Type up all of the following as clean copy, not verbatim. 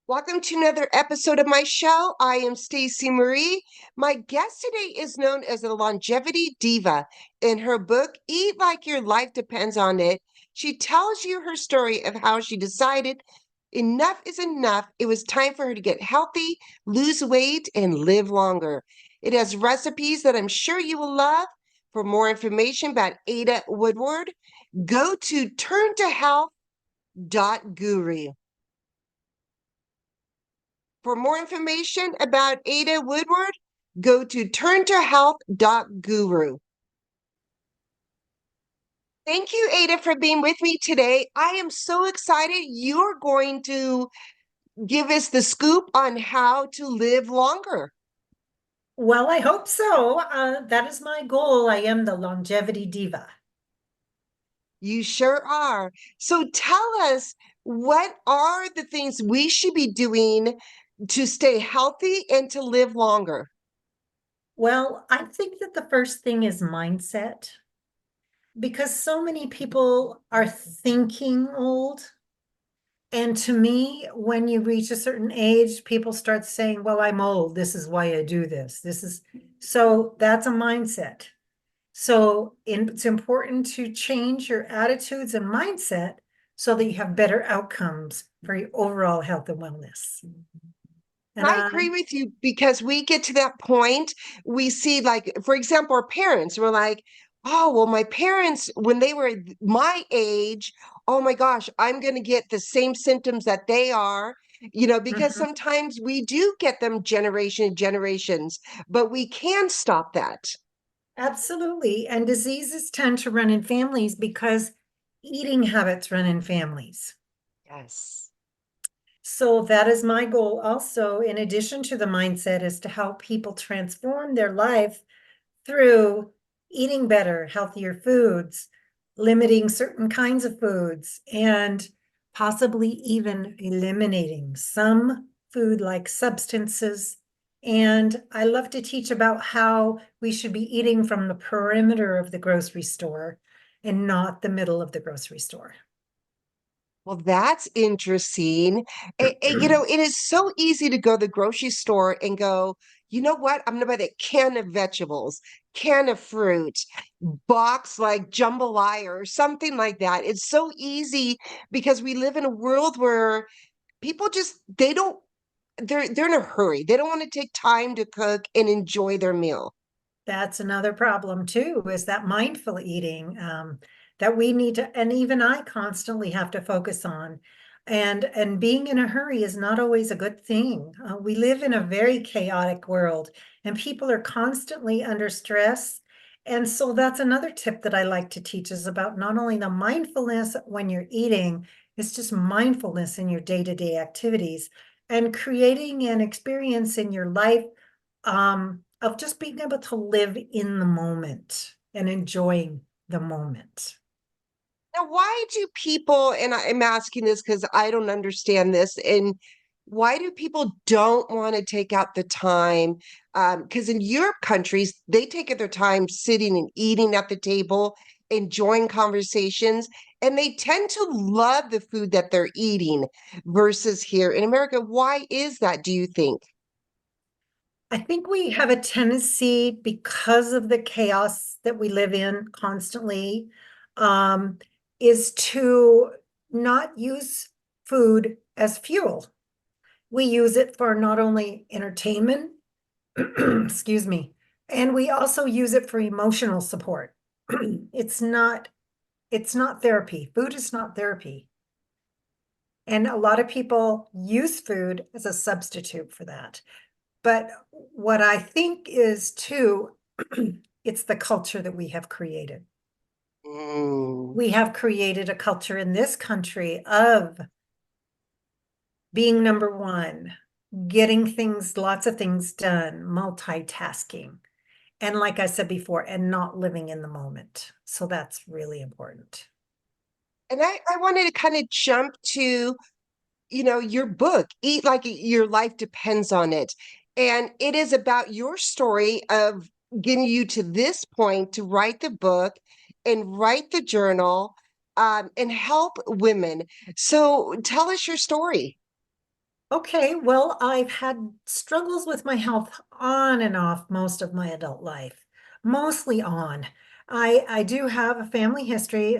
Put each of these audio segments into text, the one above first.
Welcome to another episode of my show. I am Stacey Marie. My guest today is known as the Longevity Diva. In her book, Eat Like Your Life Depends on It, she tells you her story of how she decided enough is enough. It was time for her to get healthy, lose weight, and live longer. It has recipes that I'm sure you will love. For more information about Ada Woodward, go to turntohealth.guru. For more information about Ada Woodward, go to turntohealth.guru. Thank you, Ada, for being with me today. I am so excited. You're going to give us the scoop on how to live longer. Well, I hope so. That is my goal. I am the longevity diva. You sure are. So tell us, what are the things we should be doing to stay healthy and to live longer? Well, I think that the first thing is mindset because so many people are thinking old. And to me, when you reach a certain age, people start saying, well, I'm old. This is why I do this. So that's a mindset. It's important to change your attitudes and mindset so that you have better outcomes for your overall health and wellness. And I agree with you because we get to that point, we see, like, for example, our parents, we're like, oh, well, my parents, when they were my age, oh my gosh, I'm going to get the same symptoms that they are, because Mhm. sometimes we do get them generations, but we can stop that. Absolutely. And diseases tend to run in families because eating habits run in families. Yes. So that is my goal also, in addition to the mindset, is to help people transform their life through eating better, healthier foods, limiting certain kinds of foods, and possibly even eliminating some food-like substances. And I love to teach about how we should be eating from the perimeter of the grocery store and not the middle of the grocery store. Well, that's interesting. It is so easy to go to the grocery store and go, you know what? I'm going to buy that can of vegetables, can of fruit, box like jambalaya or something like that. It's so easy because we live in a world where people just, they don't, they're in a hurry. They don't want to take time to cook and enjoy their meal. That's another problem too, is that mindful eating that we need to, and even I constantly have to focus on. And being in a hurry is not always a good thing. We live in a very chaotic world, and people are constantly under stress. And so that's another tip that I like to teach is about not only the mindfulness when you're eating, it's just mindfulness in your day-to-day activities and creating an experience in your life of just being able to live in the moment and enjoying the moment. Now, why do people, and I'm asking this because I don't understand this, and why do people don't want to take out the time? Because in Europe countries, they take their time sitting and eating at the table, enjoying conversations, and they tend to love the food that they're eating versus here in America. Why is that, do you think? I think we have a tendency because of the chaos that we live in constantly, um, is to not use food as fuel. We use it for not only entertainment, excuse me, and we also use it for emotional support. It's not it's not therapy. Food is not therapy. And a lot of people use food as a substitute for that. But what I think is too, it's the culture that we have created. Mm. We have created a culture in this country of being number one, getting things, lots of things done, multitasking. And like I said before, and not living in the moment. So that's really important. And I wanted to kind of jump to your book, Eat Like Your Life Depends on It. And it is about your story of getting you to this point to write the book and write the journal, and help women. So tell us your story. Okay, well, I've had struggles with my health on and off most of my adult life, mostly on. I do have a family history,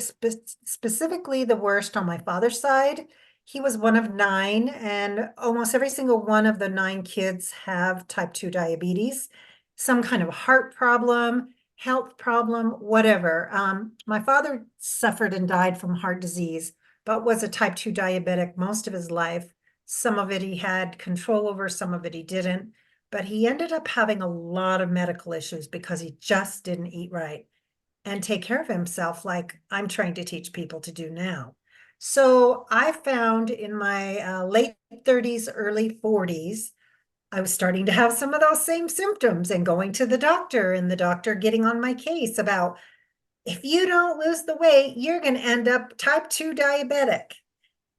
specifically the worst on my father's side. He was one of nine, and almost every single one of the nine kids have type 2 diabetes, some kind of heart problem, health problem, whatever. My father suffered and died from heart disease, but was a type 2 diabetic most of his life. Some of it he had control over, some of it he didn't. But he ended up having a lot of medical issues because he just didn't eat right and take care of himself like I'm trying to teach people to do now. So I found in my late 30s, early 40s, I was starting to have some of those same symptoms and going to the doctor, and the doctor getting on my case about if you don't lose the weight, you're going to end up type 2 diabetic.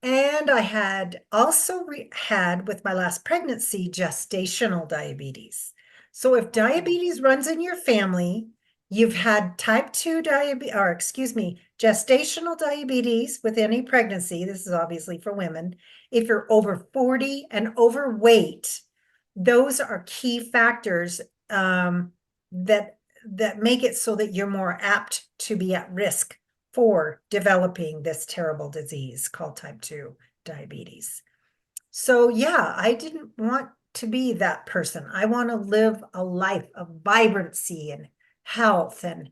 And I had also had with my last pregnancy gestational diabetes. So if diabetes runs in your family, you've had type 2 diabetes, or excuse me, gestational diabetes with any pregnancy. This is obviously for women. If you're over 40 and overweight, those are key factors that make it so that you're more apt to be at risk for developing this terrible disease called type 2 diabetes. So, yeah, I didn't want to be that person. I want to live a life of vibrancy and health and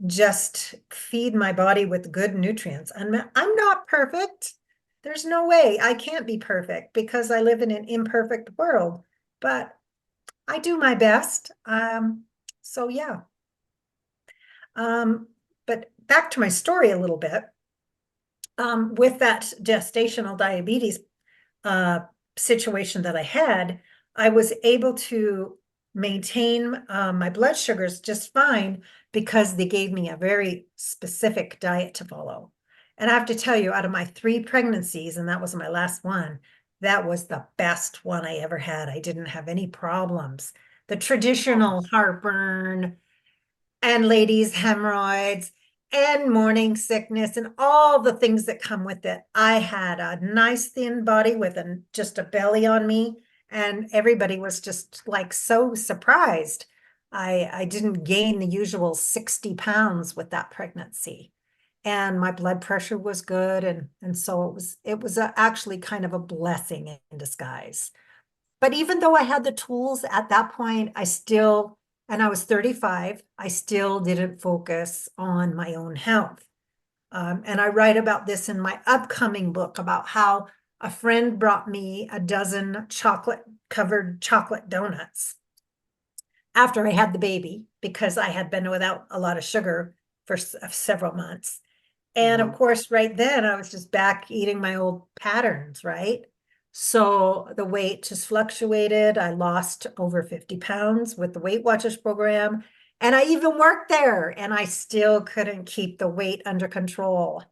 just feed my body with good nutrients. I'm not perfect. There's no way I can't be perfect because I live in an imperfect world, but I do my best. So, yeah. Um, but back to my story a little bit. With that gestational diabetes uh, situation that I had, I was able to maintain my blood sugars just fine because they gave me a very specific diet to follow. And I have to tell you, out of my three pregnancies, and that was my last one, that was the best one I ever had. I didn't have any problems. The traditional heartburn, and ladies' hemorrhoids and morning sickness and all the things that come with it. I had a nice thin body with just a belly on me, and everybody was just like so surprised. I didn't gain the usual 60 pounds with that pregnancy. And my blood pressure was good, and so it was actually kind of a blessing in disguise. But even though I had the tools at that point, and I was 35, I still didn't focus on my own health. And I write about this in my upcoming book about how a friend brought me a dozen chocolate covered chocolate donuts after I had the baby because I had been without a lot of sugar for several months. And of Mhm. course, right then I was just back eating my old patterns, right? So the weight just fluctuated. I lost over 50 pounds with the Weight Watchers program. And I even worked there and I still couldn't keep the weight under control.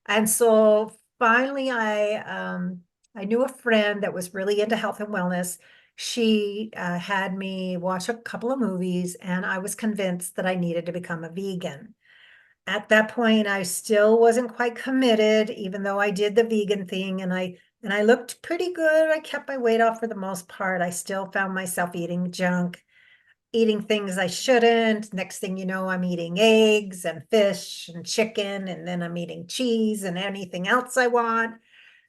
And so finally I knew a friend that was really into health and wellness. She had me watch a couple of movies and I was convinced that I needed to become a vegan. At that point, I still wasn't quite committed, even though I did the vegan thing and I looked pretty good. I kept my weight off for the most part. I still found myself eating junk, eating things I shouldn't. Next thing you know, I'm eating eggs and fish and chicken, and then I'm eating cheese and anything else I want.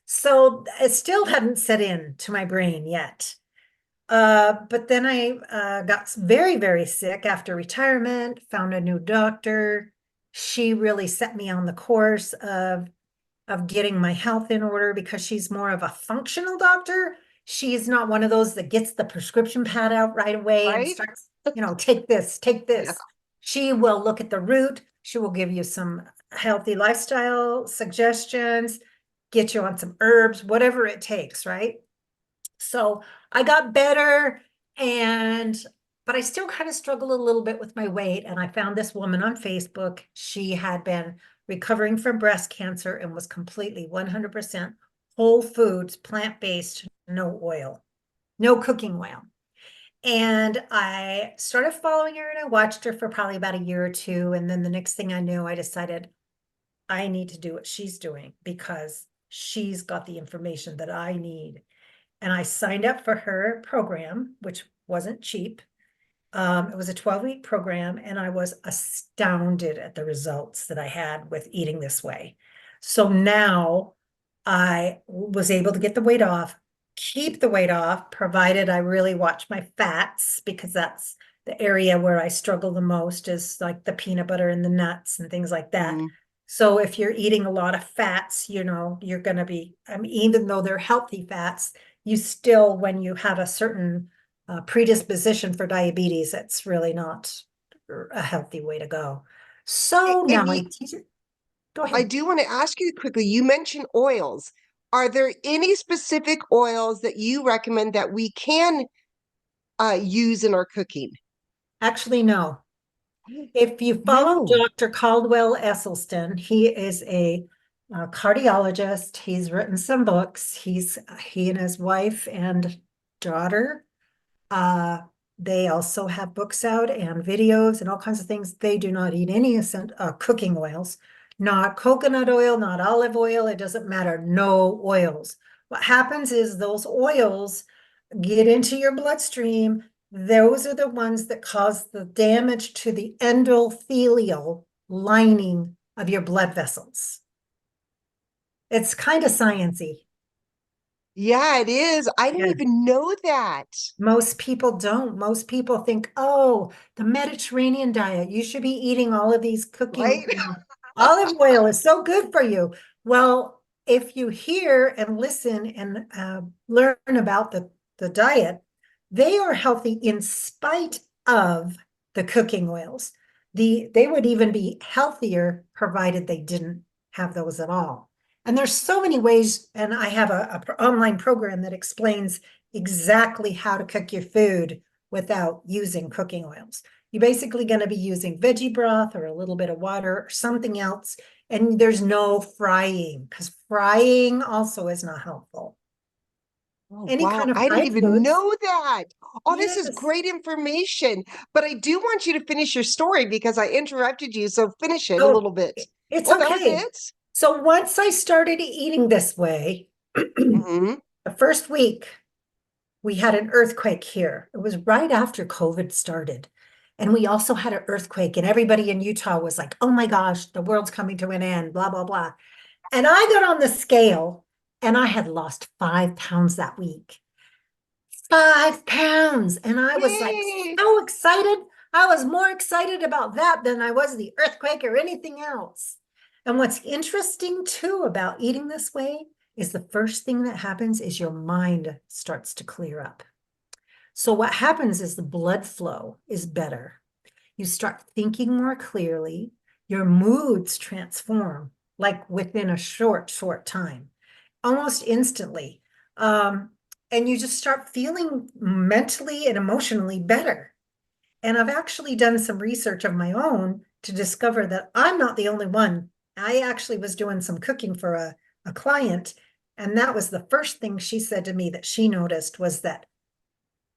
So it still hadn't set in to my brain yet. But then I got very, very sick after retirement, found a new doctor. She really set me on the course of getting my health in order because she's more of a functional doctor. She's not one of those that gets the prescription pad out right away and Right? starts, take this, take Yeah. this. She will look at the root. She will give you some healthy lifestyle suggestions, get you on some herbs, whatever it takes, right? So I got better and but I still kind of struggled a little bit with my weight. And I found this woman on Facebook. She had been recovering from breast cancer and was completely 100% whole foods, plant-based, no oil, no cooking oil. And I started following her and I watched her for probably about a year or two. And then the next thing I knew, I decided I need to do what she's doing because she's got the information that I need. and I signed up for her program, which wasn't cheap. It was a 12-week program, and I was astounded at the results that I had with eating this way. So now I was able to get the weight off, keep the weight off, provided I really watch my fats, because that's the area where I struggle the most, is like the peanut butter and the nuts and things like that. Mm. So if you're eating a lot of fats, you're going to be, I mean, even though they're healthy fats, you still, when you have a certain predisposition for diabetes, it's really not a healthy way to go. So now And I teach it. Go I ahead. do want to ask you quickly, you mentioned oils. Are there any specific oils that you recommend that we can use in our cooking? Actually, no. If you follow No. Dr. Caldwell Esselstyn, he is a cardiologist. He's written some books. He and his wife and daughter, uh, they also have books out and videos and all kinds of things. They do not eat any cooking oils, not coconut oil, not olive oil. It doesn't matter. No oils. What happens is those oils get into your bloodstream. Those are the ones that cause the damage to the endothelial lining of your blood vessels. It's kind of sciencey. Yeah, it is. I didn't Yeah. even know that. Most people don't. Most people think, oh, the Mediterranean diet, you should be eating all of these cooking, Right? olive oil is so good for you. Well, if you hear and listen and learn about the diet, they are healthy in spite of the cooking oils. They would even be healthier provided they didn't have those at all. And there's so many ways, and I have a online program that explains exactly how to cook your food without using cooking oils. You're basically going to be using veggie broth or a little bit of water or something else. And there's no frying, because frying also is not helpful. Oh, Any wow. kind of I didn't fried even foods. know that. Oh, this is Yes. great information. But I do want you to finish your story because I interrupted you. So finish it a Oh, little bit. it's Oh, that was okay. it? So once I started eating this way, the Hmm. first week, we had an earthquake here. It was right after COVID started. And we also had an earthquake, and everybody in Utah was like, oh my gosh, the world's coming to an end, blah, blah, blah. And I got on the scale and I had lost 5 pounds that week. 5 pounds. And I was like Yay. so excited. I was more excited about that than I was the earthquake or anything else. And what's interesting too about eating this way is the first thing that happens is your mind starts to clear up. So what happens is the blood flow is better. You start thinking more clearly. Your moods transform like within a short time, almost instantly. Um, and you just start feeling mentally and emotionally better. And I've actually done some research of my own to discover that I'm not the only one. I actually was doing some cooking for a client, and that was the first thing she said to me that she noticed was that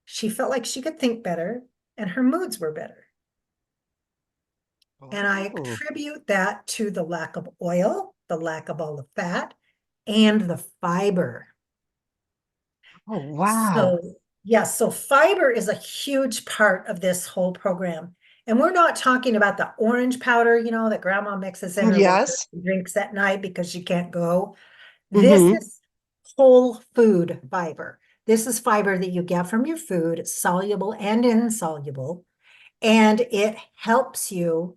she felt like she could think better and her moods were better. And I Oh, attribute that to the lack of oil, the lack of all the fat, and the fiber. oh, wow. So, yeah, so fiber is a huge part of this whole program. And we're not talking about the orange powder, that grandma mixes in her water Yes. and drinks at night because she can't go. This Hmm. is whole food fiber. This is fiber that you get from your food. It's soluble and insoluble, and it helps you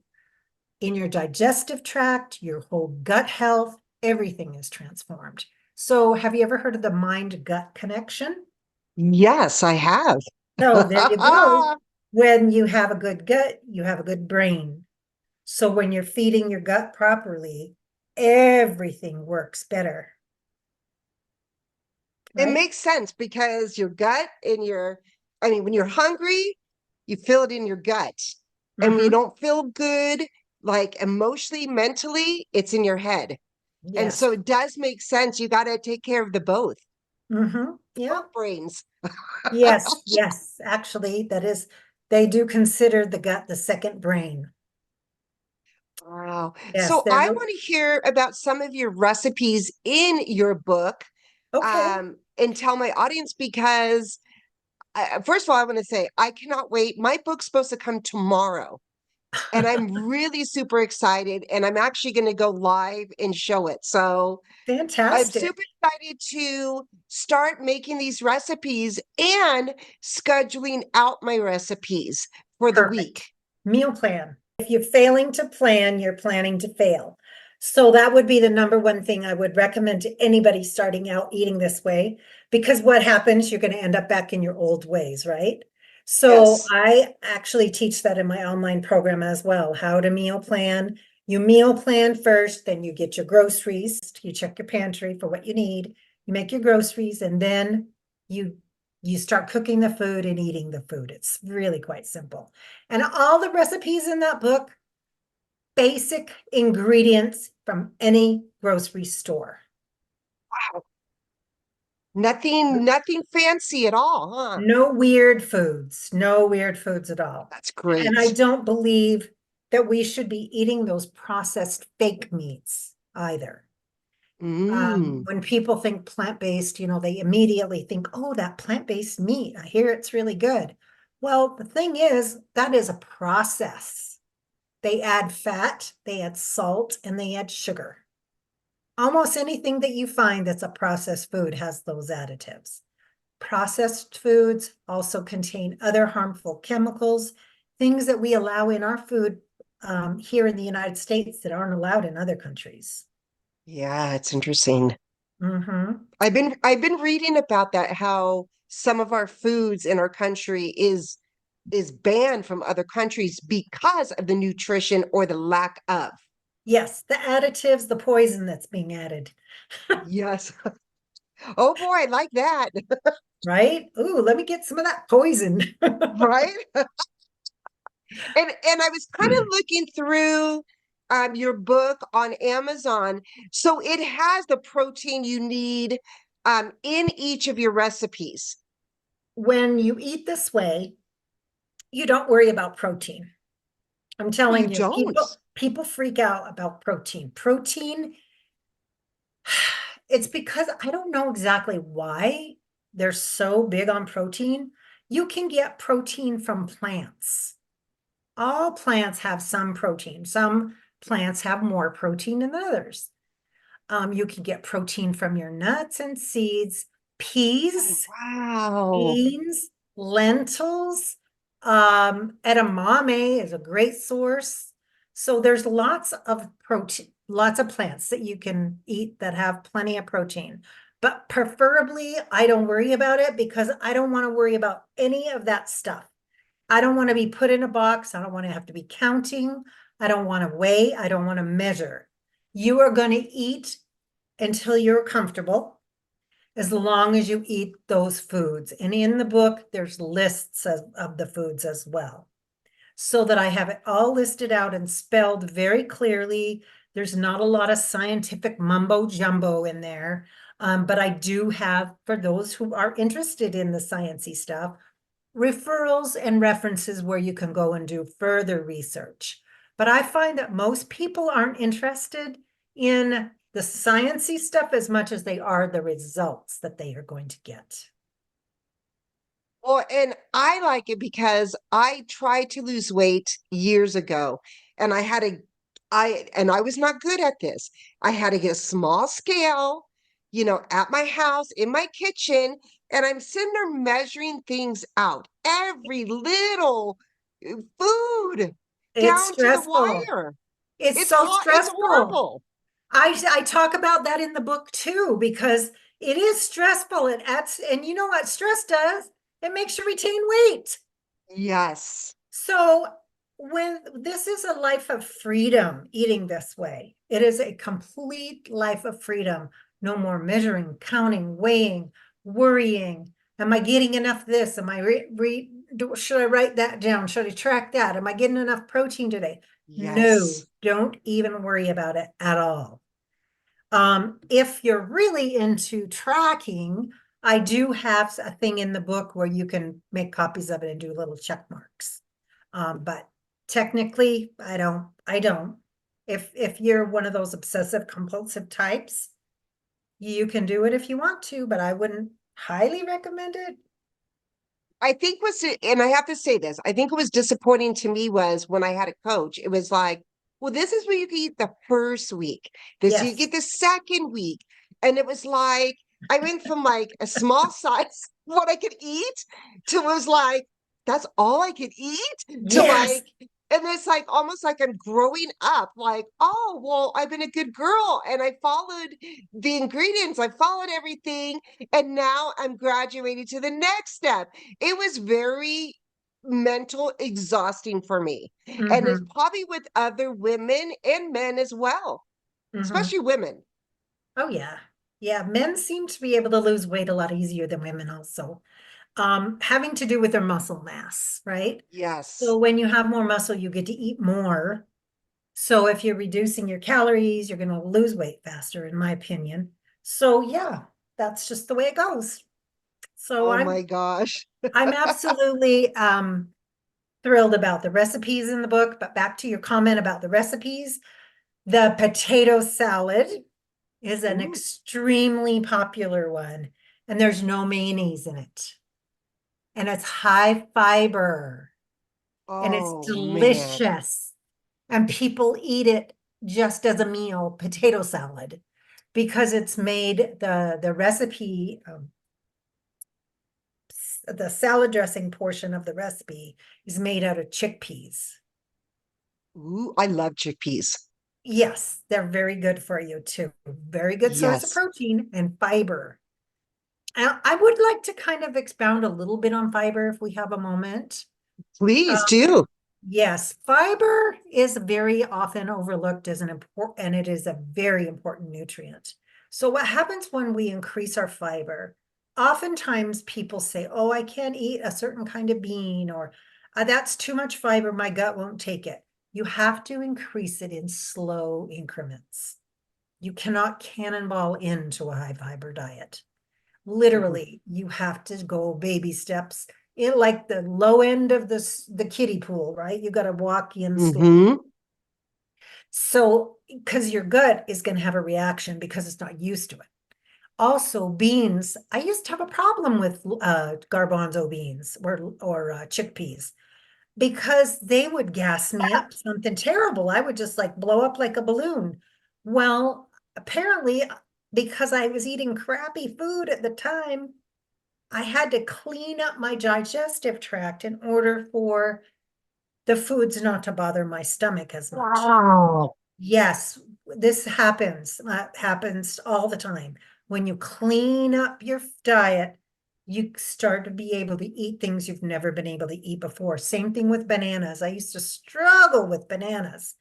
in your digestive tract, your whole gut health, everything is transformed. So, have you ever heard of the mind gut connection? Yes, I have. So, there you go. When you have a good gut, you have a good brain. So, when you're feeding your gut properly, everything works better, It right? makes sense because your gut and I mean, when you're hungry, you feel it in your gut. And when you Mm-hmm. don't feel good, like emotionally, mentally, it's in your head. And Yes. so it does make sense. You got to take care of the both, Mm-hmm. Yeah. both brains. Yes. Yes. Actually, they do consider the gut the second brain. Wow. Yes. So I want to hear about some of your recipes in your book. Okay. and tell my audience because first of all, I want to say I cannot wait. My book's supposed to come tomorrow, and I'm really super excited. And I'm actually going to go live and show it. So I'm super Fantastic. excited to start making these recipes and scheduling out my recipes for the week. Perfect. Meal plan. If you're failing to plan, you're planning to fail. So that would be the number one thing I would recommend to anybody starting out eating this way, because what happens, you're going to end up back in your old ways, right? So Yes. I actually teach that in my online program as well, how to meal plan. You meal plan first, then you get your groceries, you check your pantry for what you need, you make your groceries, and then you you start cooking the food and eating the food. It's really quite simple. And all the recipes in that book, basic ingredients from any grocery store. Wow. Nothing fancy at all, huh? No weird foods, no weird foods at all. That's And I great. don't believe that we should be eating those processed fake meats either. Mm. When people think plant-based, they immediately think, oh, that plant-based meat, I hear it's really good. Well, the thing is, that is a process. They add fat, they add salt, and they add sugar. Almost anything that you find that's a processed food has those additives. Processed foods also contain other harmful chemicals, things that we allow in our food here in the United States that aren't allowed in other countries. Yeah, it's interesting. Mm-hmm. I've been reading about that, how some of our foods in our country is banned from other countries because of the nutrition or the lack of. Yes, the additives, the poison that's being added, Yes. Oh boy, I like that. right? Ooh, let me get some of that poison. Right? And I was kind of looking through your book on Amazon. So it has the protein you need in each of your recipes. When you eat this way, you don't worry about protein. I'm Oh, you telling you, don't? people freak out about protein. Protein, it's because I don't know exactly why they're so big on protein. You can get protein from plants. All plants have some protein. Some plants have more protein than others. You can get protein from your nuts and seeds, Oh, peas, wow. beans, lentils, edamame is a great source. So there's lots of protein, lots of plants that you can eat that have plenty of protein. But preferably, I don't worry about it because I don't want to worry about any of that stuff. I don't want to be put in a box. I don't want to have to be counting. I don't want to weigh. I don't want to measure. You are going to eat until you're comfortable, as long as you eat those foods. And in the book, there's lists of the foods as well, so that I have it all listed out and spelled very clearly. There's not a lot of scientific mumbo jumbo in there. But I do have, for those who are interested in the sciencey stuff, referrals and references where you can go and do further research. But I find that most people aren't interested in the sciencey stuff as much as they are the results that they are going to get. Well, and I like it because I tried to lose weight years ago and I was not good at this. I had to get a small scale, at my house, in my kitchen, and I'm sitting there measuring things out, every little food It's down to the stressful. wire. It's It's so hot, it's stressful. horrible. I talk about that in the book too, because it is stressful. It adds, and you know what stress does? It makes you retain weight. Yes. So when this is a life of freedom, eating this way, it is a complete life of freedom. No more measuring, counting, weighing, worrying. Am I getting enough this? Am I should I write that down? Should I track that? Am I getting enough protein today? No, Yes. don't even worry about it at all. If you're really into tracking, I do have a thing in the book where you can make copies of it and do little check marks. But technically, I don't. If you're one of those obsessive compulsive types, You can do it if you want to, but I wouldn't highly recommend it. I think and I have to say this, I think it was disappointing to me was when I had a coach, it was like, well, this is what you can eat the first week. This you Yes. get the second week. And it was like, I went from like a small size, what I could eat, to was like, that's all I could eat, to Yes. like, and it's like almost like I'm growing up, like, oh, well, I've been a good girl and I followed the ingredients, I followed everything. And now I'm graduating to the next step. It was very mental exhausting for me. And it's Mm-hmm. probably with other women and men as well, Mm-hmm. especially women. Oh yeah. Yeah. Men seem to be able to lose weight a lot easier than women also. Having to do with their muscle mass, right? So Yes. when you have more muscle, you get to eat more. So if you're reducing your calories, you're going to lose weight faster, in my opinion. So yeah, that's just the way it goes. So Oh I'm my gosh. I'm absolutely thrilled about the recipes in the book. But back to your comment about the recipes, the potato salad is an Ooh. extremely popular one, and there's no mayonnaise in it. And it's high fiber and it's Oh man. delicious. And people eat it just as a meal, potato salad, because it's made the recipe, the salad dressing portion of the recipe is made out of chickpeas. Ooh, I love chickpeas. Yes, they're very good for you too. Very good source of Yes. protein and fiber. I would like to kind of expound a little bit on fiber if we have a moment. Please Um, do. yes, fiber is very often overlooked as an important, and it is a very important nutrient. So what happens when we increase our fiber? Oftentimes people say, oh, I can't eat a certain kind of bean, or that's too much fiber, my gut won't take it. You have to increase it in slow increments. You cannot cannonball into a high fiber diet. Literally, you have to go baby steps in like the low end of the kiddie pool, right? You got to walk in slow. Mm-hmm. So, because your gut is going to have a reaction because it's not used to it. Also, beans. I used to have a problem with garbanzo beans or chickpeas because they would gas me up something terrible. I would just like blow up like a balloon. Well, apparently, because I was eating crappy food at the time, I had to clean up my digestive tract in order for the foods not to bother my stomach as much. Wow. Yes, this happens all the time. When you clean up your diet, you start to be able to eat things you've never been able to eat before. Same thing with bananas. I used to struggle with bananas.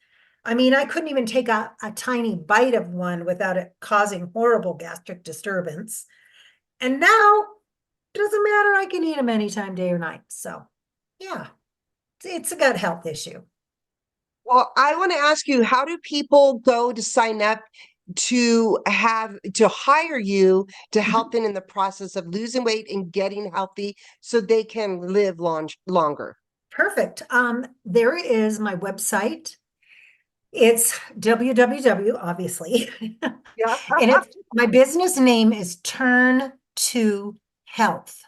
I mean, I couldn't even take a tiny bite of one without it causing horrible gastric disturbance. And now doesn't matter. I can eat them anytime, day or night. So, yeah, it's a gut health issue. Well, I want to ask you, how do people go to sign up to hire you to help Mhm. them in the process of losing weight and getting healthy so they can live longer? Perfect. There is my website. It's www, obviously. Yeah. And it's my business name is Turn to Health,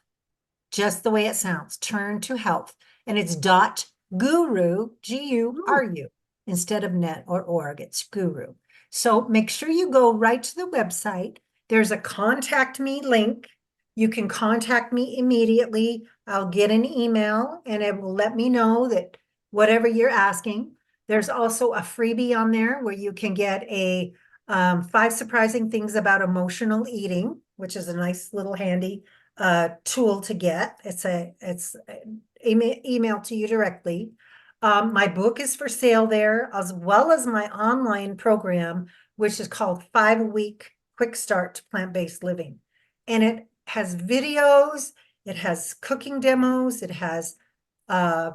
just the way it sounds, Turn to Health. And it's dot guru, Ooh. GURU, instead of net or org, it's guru. So make sure you go right to the website. There's a contact me link. You can contact me immediately. I'll get an email and it will let me know that whatever you're asking. There's also a freebie on there where you can get a 5 surprising things about emotional eating, which is a nice little handy tool to get. It's email to you directly. My book is for sale there, as well as my online program, which is called 5 Week Quick Start to Plant-Based Living. And it has videos, it has cooking demos, it has uh,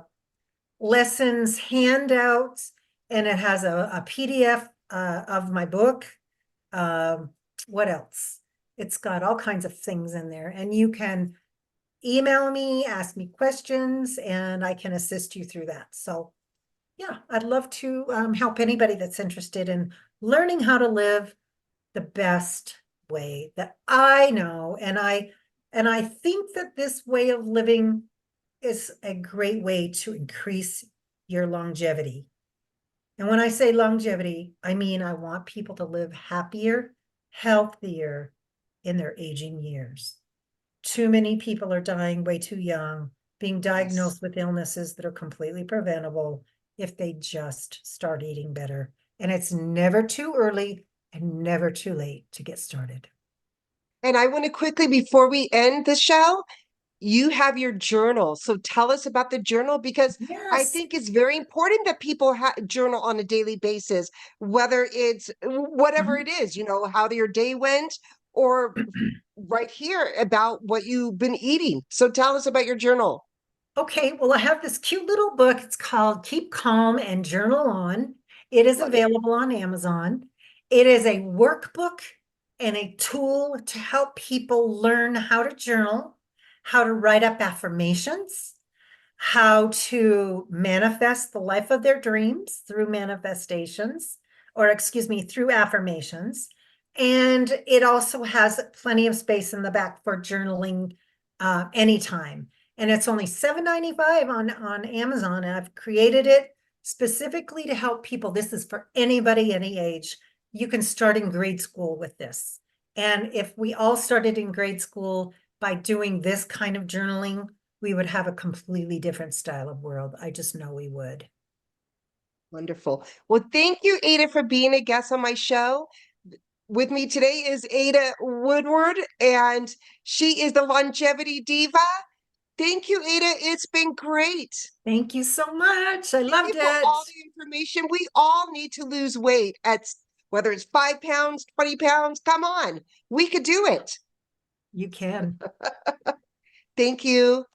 lessons, handouts, and it has a PDF of my book. Um, what else? It's got all kinds of things in there, and you can email me, ask me questions, and I can assist you through that. So, yeah, I'd love to help anybody that's interested in learning how to live the best way that I know, and I think that this way of living is a great way to increase your longevity. And when I say longevity, I mean I want people to live happier, healthier in their aging years. Too many people are dying way too young, being Yes. diagnosed with illnesses that are completely preventable if they just start eating better. And it's never too early and never too late to get started. And I want to quickly, before we end the show, you have your journal. So tell us about the journal because I Yes. think it's very important that people journal on a daily basis, whether it's whatever it Mhm. is, how your day went, or right here about what you've been eating. So tell us about your journal. Okay, well, I have this cute little book. It's called Keep Calm and Journal On. It is Love it. available on Amazon. It is a workbook and a tool to help people learn how to journal, how to write up affirmations, how to manifest the life of their dreams through manifestations, or excuse me, through affirmations. And it also has plenty of space in the back for journaling anytime. And it's only $7.95 on Amazon. And I've created it specifically to help people. This is for anybody, any age. You can start in grade school with this. And if we all started in grade school by doing this kind of journaling, we would have a completely different style of world. I just know we would. Wonderful. Well, thank you, Ada, for being a guest on my show. With me today is Ada Woodward, and she is the longevity diva. Thank you, Ada. It's been great. Thank you so much. I Thank loved you for all it. the information. We all need to lose weight whether it's 5 pounds, 20 pounds. Come on, we could do it. You can. Thank you.